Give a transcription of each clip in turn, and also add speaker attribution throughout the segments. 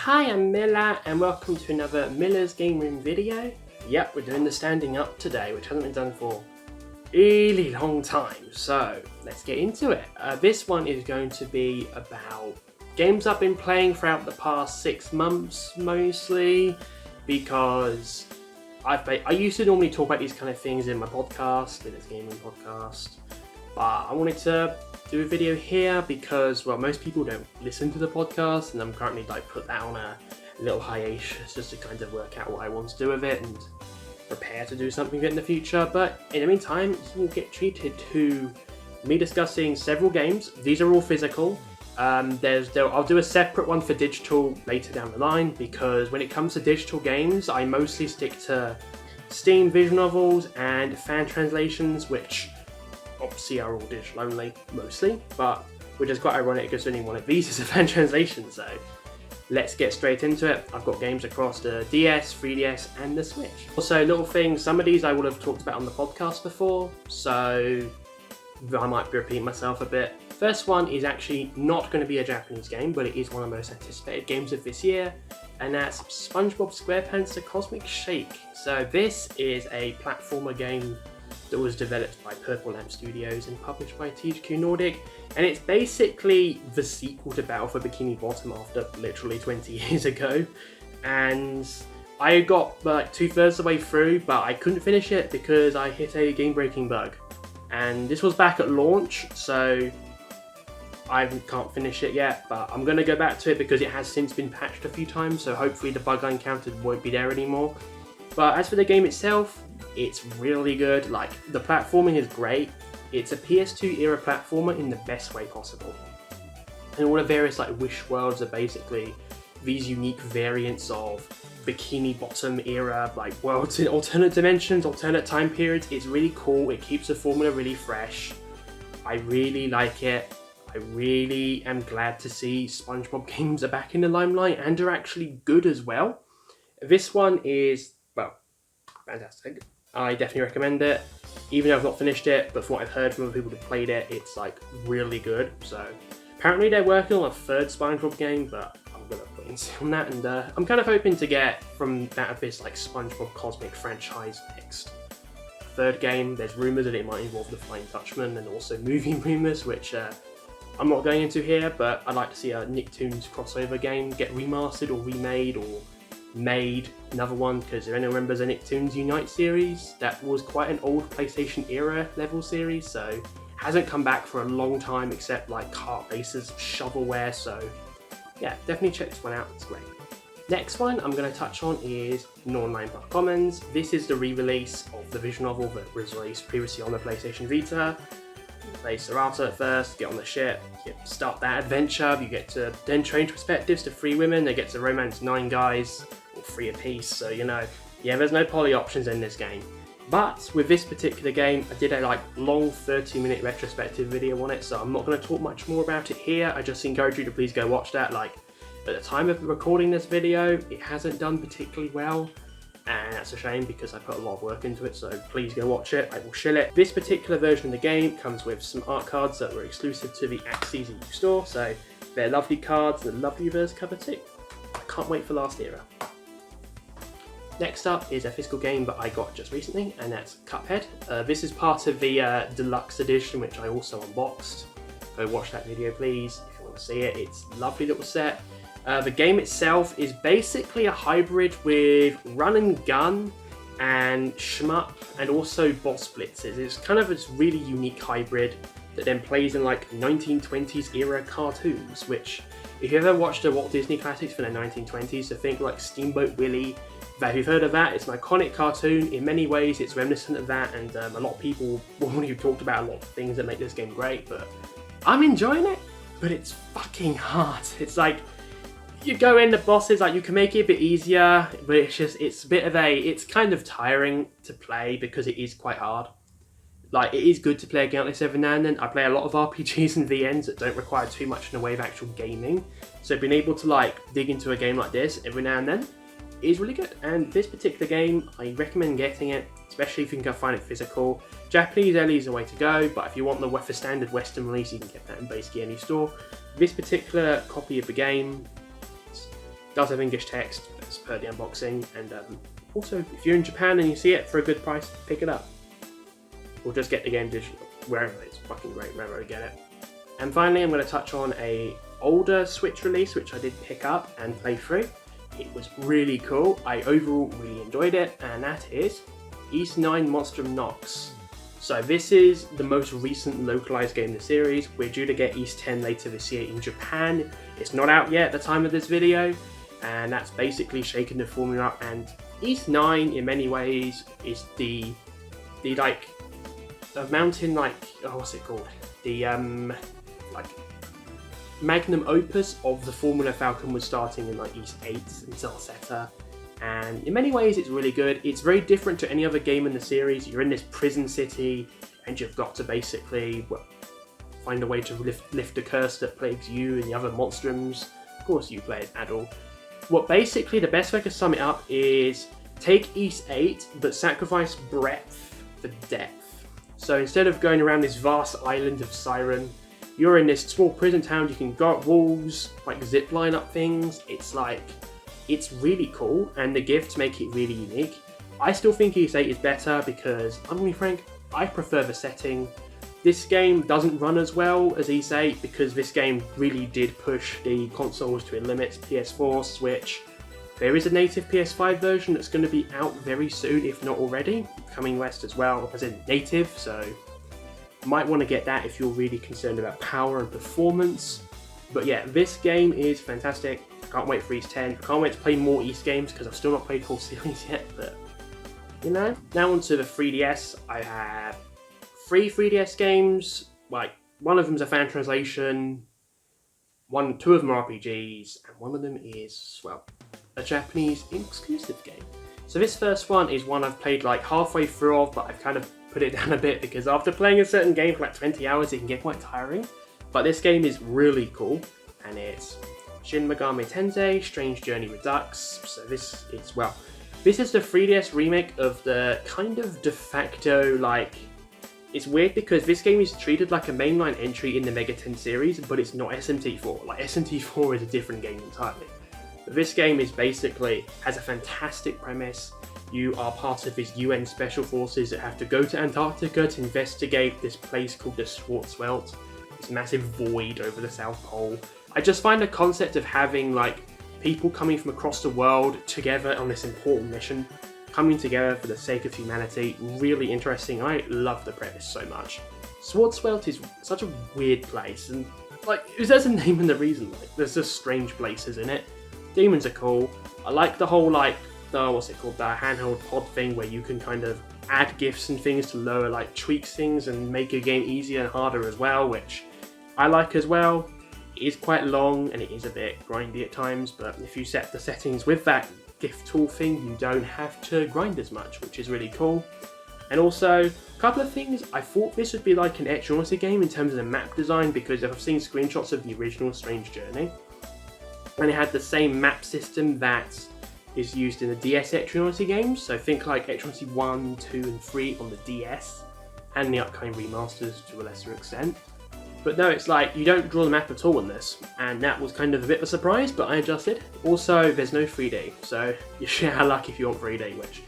Speaker 1: Hi, I'm Milla and welcome to another Milla's Game Room video. Yep, we're doing the standing up today, which hasn't been done for a really long time, so let's get into it. This one is going to be about games I've been playing throughout the past 6 months, mostly, because I used to normally talk about these kind of things in my podcast, in this gaming podcast, but I wanted to do a video here because, well, most people don't listen to the podcast, and I'm currently put that on a little hiatus just to kind of work out what I want to do with it and prepare to do something with it in the future. But in the meantime, you will get treated to me discussing several games. These are all physical. I'll do a separate one for digital later down the line, because when it comes to digital games, I mostly stick to Steam visual novels and fan translations, which obviously are all digital only, mostly, but which is quite ironic because only one of these is a fan translation, so let's get straight into it. I've got games across the DS, 3DS and the Switch. Also, little things, some of these I would have talked about on the podcast before, so I might repeat myself a bit. First one is actually not going to be a Japanese game, but it is one of the most anticipated games of this year, and that's SpongeBob SquarePants The Cosmic Shake. So this is a platformer game that was developed by Purple Lamp Studios and published by THQ Nordic, and it's basically the sequel to Battle for Bikini Bottom after literally 20 years ago. And I got 2/3 of the way through, but I couldn't finish it because I hit a game-breaking bug. And this was back at launch, so I can't finish it yet, but I'm going to go back to it because it has since been patched a few times, so hopefully the bug I encountered won't be there anymore. But as for the game itself, it's really good. The platforming is great. It's a PS2 era platformer in the best way possible. And all the various wish worlds are basically these unique variants of Bikini Bottom era worlds in alternate dimensions, alternate time periods. It's really cool. It keeps the formula really fresh. I really like it. I really am glad to see SpongeBob games are back in the limelight and are actually good as well. This one is, well, fantastic. I definitely recommend it, even though I've not finished it, but from what I've heard from other people who've played it, it's really good. So apparently they're working on a third SpongeBob game, but I'm gonna put in on that, and I'm kind of hoping to get from that of this SpongeBob Cosmic franchise next. Third game, there's rumours that it might involve the Flying Dutchman, and also movie rumours, which I'm not going into here, but I'd like to see a Nicktoons crossover game get remastered or remade or made another one, because if anyone remembers the Nicktoons Unite series, that was quite an old PlayStation era level series, so hasn't come back for a long time except kart races, shovelware, so yeah, definitely check this one out, it's great. Next one I'm going to touch on is Norn9 Var Commons. This is the re-release of the visual novel that was released previously on the PlayStation Vita. You play Sarata at first, get on the ship, start that adventure, you get to then change perspectives to 3 women, they get to romance 9 guys, or 3 apiece, so there's no poly options in this game. But with this particular game, I did a long 30-minute retrospective video on it, so I'm not going to talk much more about it here. I just encourage you to please go watch that. At the time of recording this video, it hasn't done particularly well, and that's a shame because I put a lot of work into it, so please go watch it, I will shill it. This particular version of the game comes with some art cards that were exclusive to the Axis EU store, so they're lovely cards and a lovely reverse cover too. I can't wait for Last Era. Next up is a physical game that I got just recently, and that's Cuphead. This is part of the deluxe edition, which I also unboxed. Go watch that video please if you want to see it. It's a lovely little set. The game itself is basically a hybrid with run and gun and shmup and also boss blitzes. It's kind of this really unique hybrid that then plays in 1920s era cartoons, which if you ever watched the Walt Disney classics from the 1920s, so think Steamboat Willie, if you've heard of that, it's an iconic cartoon. In many ways it's reminiscent of that, and a lot of people already talked about a lot of things that make this game great, but I'm enjoying it, but it's fucking hard. It's you go in, the bosses, you can make it a bit easier, but it's kind of tiring to play because it is quite hard. It is good to play a game like this every now and then. I play a lot of RPGs and VNs that don't require too much in the way of actual gaming, so being able to dig into a game like this every now and then is really good. And this particular game, I recommend getting it, especially if you can find it physical. Japanese LE is the way to go, but if you want the standard Western release, you can get that in basically any store. This particular copy of the game, does have English text as per the unboxing, and also if you're in Japan and you see it for a good price, pick it up. Or just get the game digital, wherever it's fucking great, wherever I get it. And finally, I'm going to touch on a older Switch release, which I did pick up and play through. It was really cool. I overall really enjoyed it, and that is Ys 9 Monstrum Nox. So this is the most recent localized game in the series. We're due to get Ys 10 later this year in Japan. It's not out yet at the time of this video, and that's basically shaking the formula up. And Ys 9, in many ways, is the like a mountain, like, oh, what's it called? The like magnum opus of the Formula Falcon was starting in like Ys 8 and Zalseta. And in many ways it's really good. It's very different to any other game in the series. You're in this prison city and you've got to basically find a way to lift a curse that plagues you and the other monstrums. Of course you play as adult. What basically the best way to sum it up is take Ys 8 but sacrifice breadth for depth. So instead of going around this vast island of Siren, you're in this small prison town. You can go up walls, like zip line up things. It's really cool, and the gifts make it really unique. I still think Ys 8 is better because, I'm gonna be frank, I prefer the setting. This game doesn't run as well as Ys 8 because this game really did push the consoles to its limits. PS4, Switch. There is a native PS5 version that's going to be out very soon, if not already, coming west as well, as in native, so might want to get that if you're really concerned about power and performance. But yeah, this game is fantastic. Can't wait for Ys 10. Can't wait to play more Ys games because I've still not played the whole series yet, but you know. Now onto the 3DS. I have 3 3DS games. Like, one of them's a fan translation, 2 of them are RPGs, and one of them is, well, a Japanese exclusive game. So this first one is one I've played like halfway through of, but I've kind of put it down a bit because after playing a certain game for like 20 hours it can get quite tiring. But this game is really cool, and it's Shin Megami Tensei Strange Journey Redux. So this is, well, this is the 3DS remake of the kind of de facto, like, it's weird because this game is treated like a mainline entry in the Mega 10 series, but it's not SMT4. Like, SMT4 is a different game entirely. But this game is basically, has a fantastic premise. You are part of these UN special forces that have to go to Antarctica to investigate this place called the Schwarzwald, this massive void over the South Pole. I just find the concept of having like people coming from across the world together on this important mission, coming together for the sake of humanity, really interesting. I love the premise so much. Schwarzwald is such a weird place, and like, there's a name and the reason. Like, there's just strange places in it. Demons are cool. I like the whole like the handheld pod thing where you can kind of add gifts and things to lower, like, tweak things and make your game easier and harder as well, which I like as well. It is quite long and it is a bit grindy at times, but if you set the settings with that gift tool thing, you don't have to grind as much, which is really cool. And also, a couple of things, I thought this would be like an Etchonauty game in terms of the map design, because I've seen screenshots of the original Strange Journey, and it had the same map system that is used in the DS Etchonauty games, so think like Etchonauty 1, 2 and 3 on the DS, and the upcoming remasters to a lesser extent. But no, it's like, you don't draw the map at all in this, and that was kind of a bit of a surprise, but I adjusted. Also, there's no 3D, so you're shit out of luck if you want 3D, which,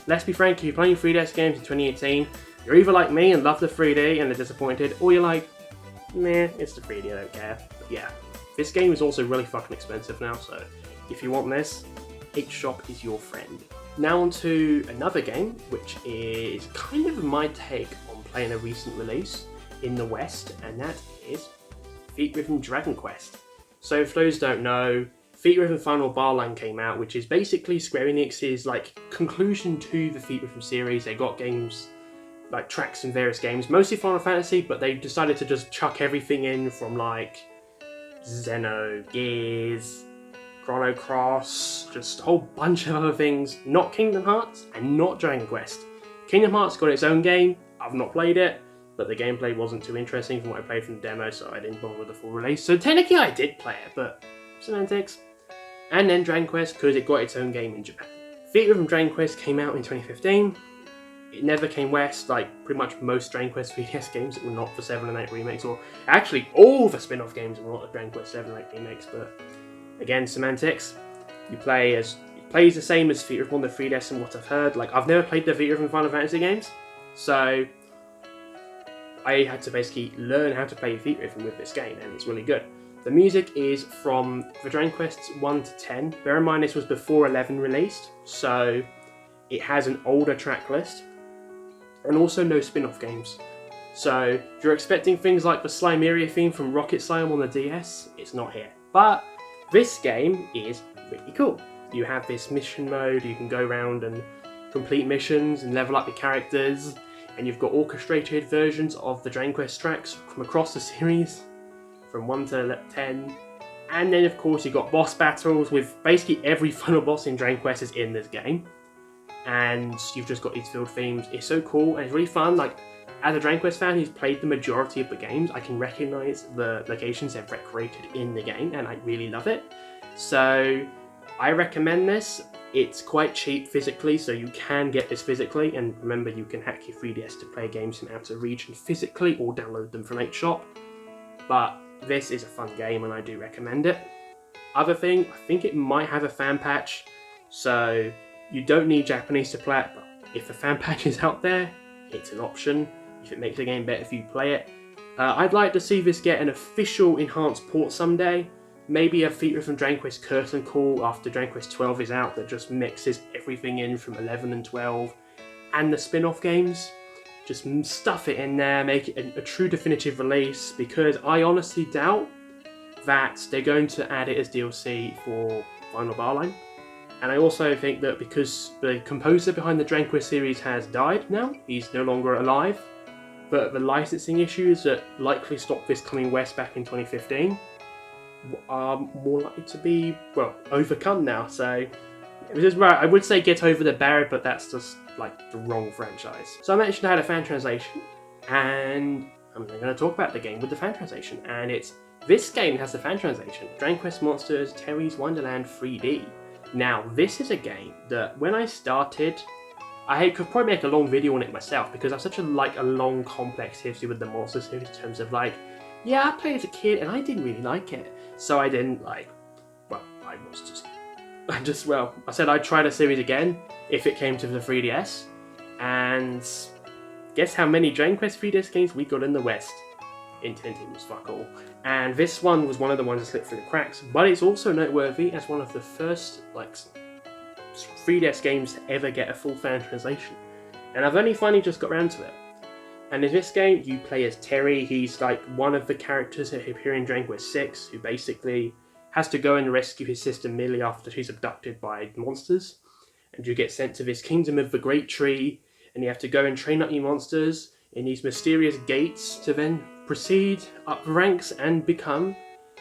Speaker 1: let's be frank, if you're playing 3DS games in 2018, you're either like me and love the 3D and are disappointed, or you're like, meh, it's the 3D, I don't care. But yeah, this game is also really fucking expensive now, so if you want this, HShop is your friend. Now on to another game, which is kind of my take on playing a recent release in the West, and that is Theatrhythm Dragon Quest. So for those who don't know, Theatrhythm Final Barline came out, which is basically Square Enix's like conclusion to the Theatrhythm series. They got games, like tracks in various games, mostly Final Fantasy, but they decided to just chuck everything in from like Xeno, Gears, Chrono Cross, just a whole bunch of other things. Not Kingdom Hearts and not Dragon Quest. Kingdom Hearts got its own game. I've not played it, but the gameplay wasn't too interesting from what I played from the demo, so I didn't bother with the full release. So technically I did play it, but semantics. And then Dragon Quest, because it got its own game in Japan. Theatrhythm Dragon Quest came out in 2015. It never came west, like pretty much most Dragon Quest 3DS games that were not the 7 and 8 remakes, or actually all the spin-off games were not the Dragon Quest 7 and 8 remakes, but again, semantics. You play as it plays the same as Theatrhythm on the 3DS and what I've heard. Like, I've never played the Theatrhythm Final Fantasy games, so I had to basically learn how to play Theatrhythm with this game, and it's really good. The music is from the Dragon Quests 1 to 10. Bear in mind this was before 11 released, so it has an older track list, and also no spin-off games. So if you're expecting things like the Slimeria theme from Rocket Slime on the DS, it's not here. But this game is really cool. You have this mission mode, you can go around and complete missions and level up your characters, and you've got orchestrated versions of the Dragon Quest tracks from across the series, from 1 to 10. And then of course you've got boss battles with basically every final boss in Dragon Quest is in this game. And you've just got these field themes. It's so cool and it's really fun. Like, as a Dragon Quest fan who's played the majority of the games, I can recognise the locations they've recreated in the game, and I really love it. So I recommend this. It's quite cheap physically, so you can get this physically, and remember you can hack your 3DS to play games from out of region physically or download them from HShop. But this is a fun game and I do recommend it. Other thing, I think it might have a fan patch, so you don't need Japanese to play it, but if a fan patch is out there, it's an option if it makes the game better if you play it. I'd like to see this get an official enhanced port someday. Maybe a feature from Dragon Quest Curtain Call after Dragon Quest 12 is out that just mixes everything in from 11 and 12 and the spin-off games. Just stuff it in there, make it a true definitive release, because I honestly doubt that they're going to add it as DLC for Final Bar Line. And I also think that because the composer behind the Dragon Quest series has died now, he's no longer alive, but the licensing issues that likely stopped this coming west back in 2015 are more likely to be, well, overcome now. So I would say get over the barrier, but that's just like the wrong franchise. So I mentioned I had a fan translation, and I'm going to talk about the game with the fan translation, and this game has the fan translation, Dragon Quest Monsters Terry's Wonderland 3D. Now, this is a game that when I started, I could probably make a long video on it myself, because I have such a long, complex history with the Monster series in terms of yeah, I played as a kid and I didn't really like it. So I didn't I said I'd try the series again if it came to the 3DS. And guess how many Dragon Quest 3DS games we got in the West? Intended was fuck all. And this one was one of the ones that slipped through the cracks, but it's also noteworthy as one of the first 3DS games to ever get a full fan translation. And I've only finally just got around to it. And in this game, you play as Terry. He's one of the characters that appear in Dragon Quest 6, who basically has to go and rescue his sister Milla after she's abducted by monsters. And you get sent to this kingdom of the Great Tree, and you have to go and train up your monsters in these mysterious gates to then proceed up the ranks and become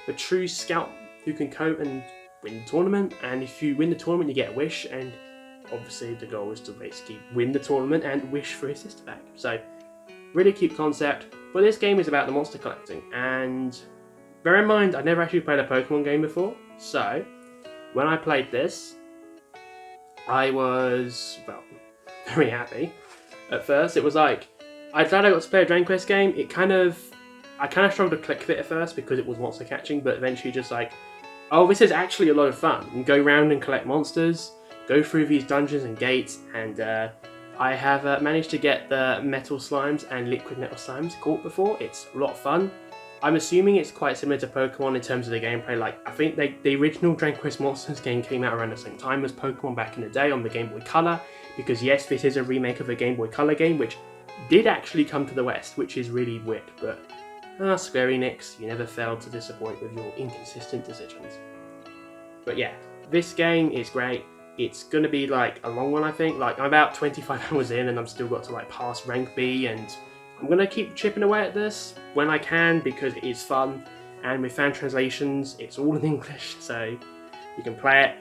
Speaker 1: the true scout who can cope and win the tournament. And if you win the tournament, you get a wish, and obviously the goal is to basically win the tournament and wish for his sister back. So, really cute concept, but this game is about the monster collecting, and bear in mind, I never actually played a Pokemon game before, so when I played this, I was, very happy. At first, it was I'm glad I got to play a Dragon Quest game. I kind of struggled to click with it at first because it was monster catching, but eventually just oh, this is actually a lot of fun. And go around and collect monsters, go through these dungeons and gates, and I have managed to get the metal slimes and liquid metal slimes caught before. It's a lot of fun. I'm assuming it's quite similar to Pokemon in terms of the gameplay. I think the original Dragon Quest Monsters game came out around the same time as Pokemon back in the day on the Game Boy Color, because yes, this is a remake of a Game Boy Color game, which did actually come to the West, which is really weird, but Square Enix, you never failed to disappoint with your inconsistent decisions. But yeah, this game is great. It's going to be a long one, I think. I'm about 25 hours in and I'm still got to pass rank B, and I'm going to keep chipping away at this when I can because it is fun, and with fan translations it's all in English, so you can play it.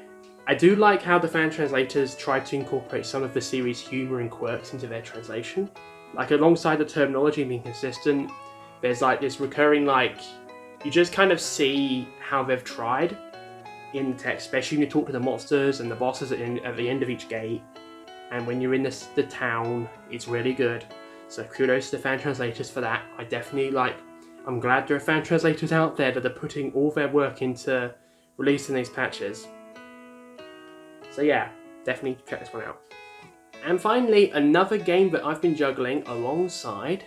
Speaker 1: I do like how the fan translators try to incorporate some of the series' humour and quirks into their translation. Alongside the terminology being consistent, there's this recurring you just kind of see how they've tried in the text, especially when you talk to the monsters and the bosses at the end of each gate, and when you're in the town, it's really good. So kudos to the fan translators for that. I definitely I'm glad there are fan translators out there that are putting all their work into releasing these patches. So yeah, definitely check this one out. And finally, another game that I've been juggling alongside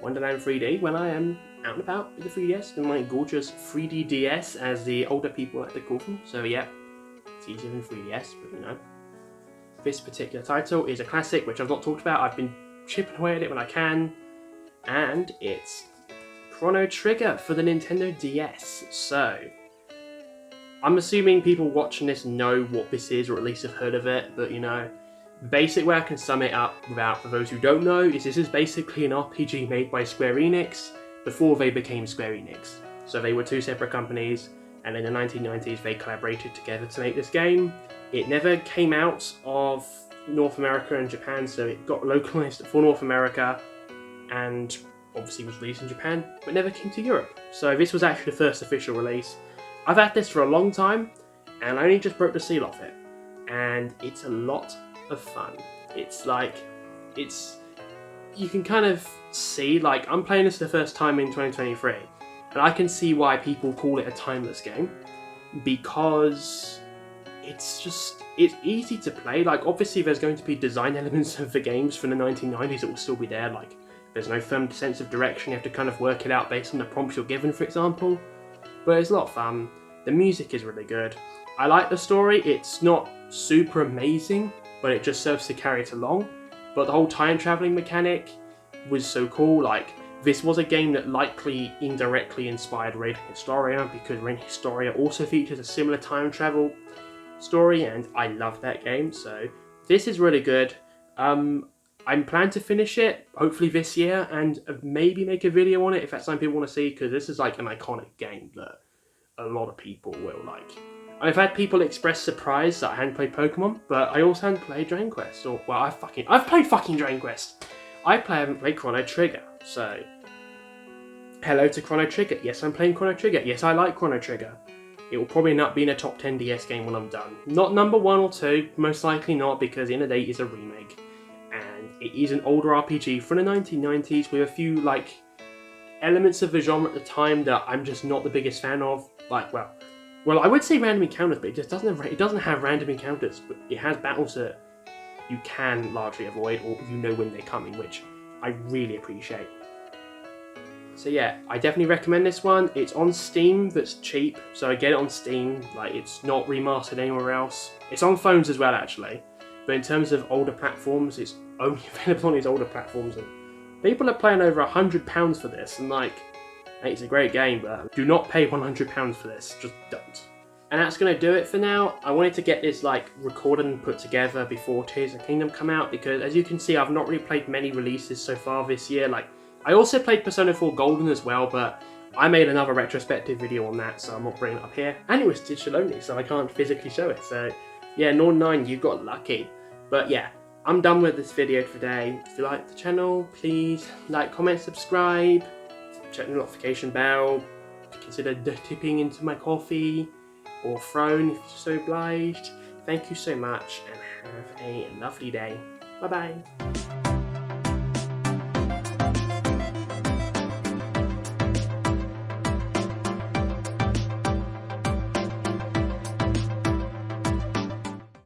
Speaker 1: Wonderland 3D when I am out and about with the 3DS, and my gorgeous 3D DS as the older people like to call them. So yeah, it's easier than 3DS, but you know. This particular title is a classic which I've not talked about. I've been chipping away at it when I can, and it's Chrono Trigger for the Nintendo DS. So I'm assuming people watching this know what this is, or at least have heard of it, but you know, the basic way I can sum it up for those who don't know is this is basically an RPG made by Square Enix before they became Square Enix. So they were two separate companies, and in the 1990s they collaborated together to make this game. It never came out of North America and Japan, so it got localized for North America and obviously was released in Japan, but never came to Europe. So this was actually the first official release. I've had this for a long time, and I only just broke the seal off it. And it's a lot of fun. It's like, you can kind of see, like, I'm playing this for the first time in 2023, and I can see why people call it a timeless game, because it's easy to play. Like, obviously there's going to be design elements of the games from the 1990s that will still be there, like there's no firm sense of direction, you have to kind of work it out based on the prompts you're given, for example, but it's a lot of fun. The music is really good. I like the story. It's not super amazing, but it just serves to carry it along. But the whole time traveling mechanic was so cool. Like, this was a game that likely indirectly inspired Reign of Historia, because Reign of Historia also features a similar time travel story, and I love that game. So this is really good. I'm planning to finish it hopefully this year, and maybe make a video on it if that's something people want to see, because this is like an iconic game that a lot of people will like. I've had people express surprise that I hadn't played Pokemon, but I also hadn't played Dragon Quest. Or, well, I've played fucking Dragon Quest. I haven't played Chrono Trigger, so hello to Chrono Trigger. Yes, I'm playing Chrono Trigger. Yes, I like Chrono Trigger. It will probably not be in a top 10 DS game when I'm done. Not number 1 or 2, most likely not, because in a day it's a remake. And it is an older RPG from the 1990s with a few, like, elements of the genre at the time that I'm just not the biggest fan of. Like, well, I would say random encounters, but it doesn't have random encounters, but it has battles that you can largely avoid, or you know when they're coming, which I really appreciate. So yeah, I definitely recommend this one. It's on Steam, that's cheap, so I get it on Steam. Like, it's not remastered anywhere else. It's on phones as well, actually, but in terms of older platforms, it's only available on these older platforms, and people are paying over £100 for this, and like, hey, it's a great game, but do not pay £100 for this, just don't. And that's going to do it for now. I wanted to get this like recorded and put together before Tears of the Kingdom come out, because as you can see, I've not really played many releases so far this year. Like, I also played Persona 4 Golden as well, but I made another retrospective video on that, so I'm not bringing it up here. And it was digital only, so I can't physically show it. So yeah, Norn9, you got lucky. But yeah, I'm done with this video today. If you like the channel, please like, comment, subscribe, check the notification bell, consider tipping into my coffee or throne if you're so obliged. Thank you so much, and have a lovely day. Bye bye.